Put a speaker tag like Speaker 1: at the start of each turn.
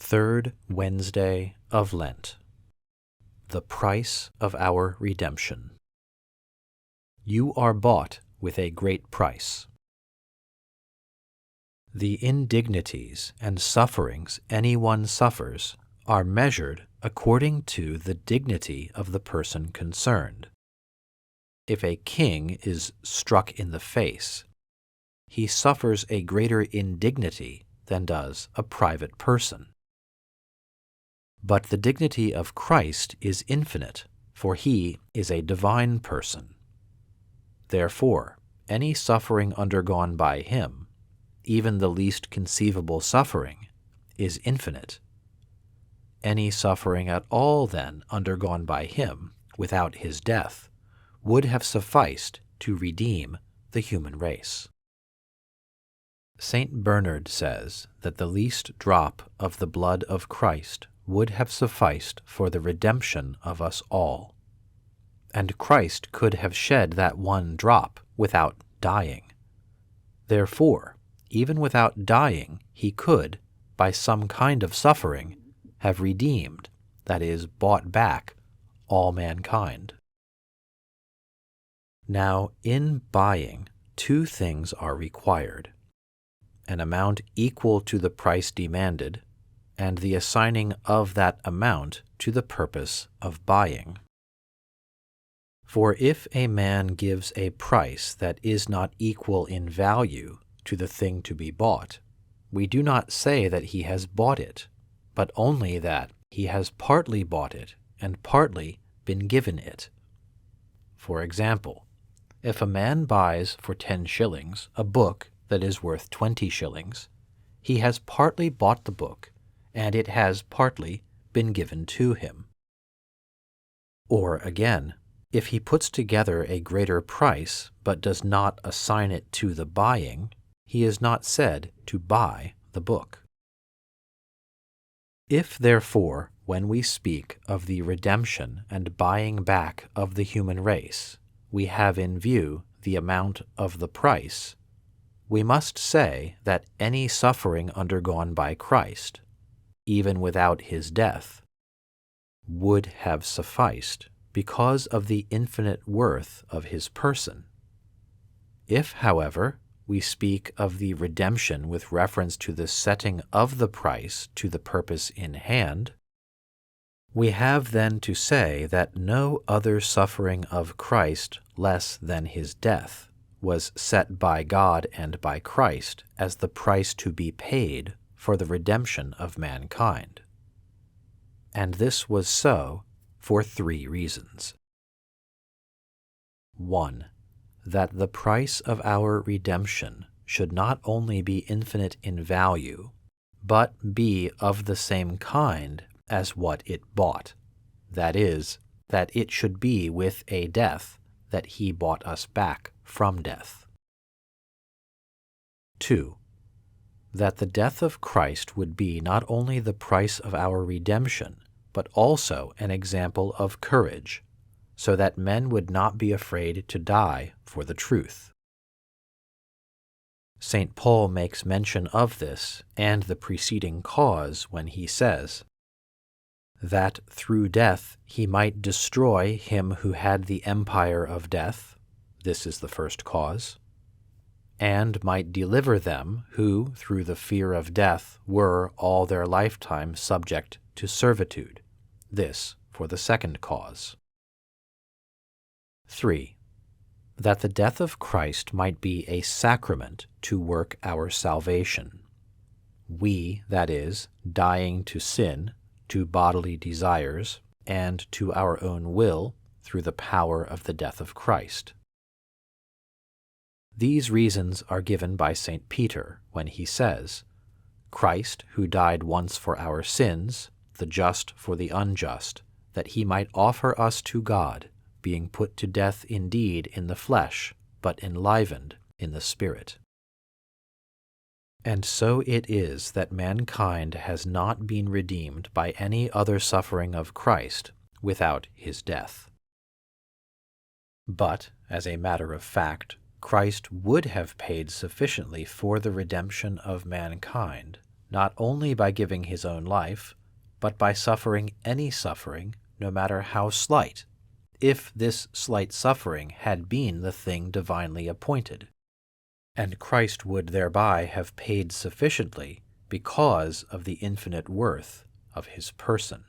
Speaker 1: Third Wednesday of Lent. The price of our redemption. You are bought with a great price. The indignities and sufferings anyone suffers are measured according to the dignity of the person concerned. If a king is struck in the face, he suffers a greater indignity than does a private person. But the dignity of Christ is infinite, for he is a divine person. Therefore, any suffering undergone by him, even the least conceivable suffering, is infinite. Any suffering at all, then, undergone by him, without his death, would have sufficed to redeem the human race. Saint Bernard says that the least drop of the blood of Christ would have sufficed for the redemption of us all. And Christ could have shed that one drop without dying. Therefore, even without dying, he could, by some kind of suffering, have redeemed, that is, bought back, all mankind. Now, in buying, two things are required: an amount equal to the price demanded, and the assigning of that amount to the purpose of buying. For if a man gives a price that is not equal in value to the thing to be bought, we do not say that he has bought it, but only that he has partly bought it and partly been given it. For example, if a man buys for 10 shillings a book that is worth 20 shillings, he has partly bought the book, and it has partly been given to him. Or again, if he puts together a greater price but does not assign it to the buying, he is not said to buy the book. If, therefore, when we speak of the redemption and buying back of the human race, we have in view the amount of the price, we must say that any suffering undergone by Christ, even without his death, would have sufficed because of the infinite worth of his person. If, however, we speak of the redemption with reference to the setting of the price to the purpose in hand, we have then to say that no other suffering of Christ less than his death was set by God and by Christ as the price to be paid for the redemption of mankind. And this was so for 3 reasons. 1. That the price of our redemption should not only be infinite in value, but be of the same kind as what it bought, that is, that it should be with a death that he bought us back from death. 2. That the death of Christ would be not only the price of our redemption, but also an example of courage, so that men would not be afraid to die for the truth. St. Paul makes mention of this and the preceding cause when he says, that through death he might destroy him who had the empire of death, this is the first cause, and might deliver them who, through the fear of death, were all their lifetime subject to servitude, this for the second cause. 3. That the death of Christ might be a sacrament to work our salvation. We, that is, dying to sin, to bodily desires, and to our own will through the power of the death of Christ. These reasons are given by St. Peter when he says, Christ, who died once for our sins, the just for the unjust, that he might offer us to God, being put to death indeed in the flesh, but enlivened in the Spirit. And so it is that mankind has not been redeemed by any other suffering of Christ without his death. But, as a matter of fact, Christ would have paid sufficiently for the redemption of mankind not only by giving his own life, but by suffering any suffering, no matter how slight, if this slight suffering had been the thing divinely appointed. And Christ would thereby have paid sufficiently because of the infinite worth of his person.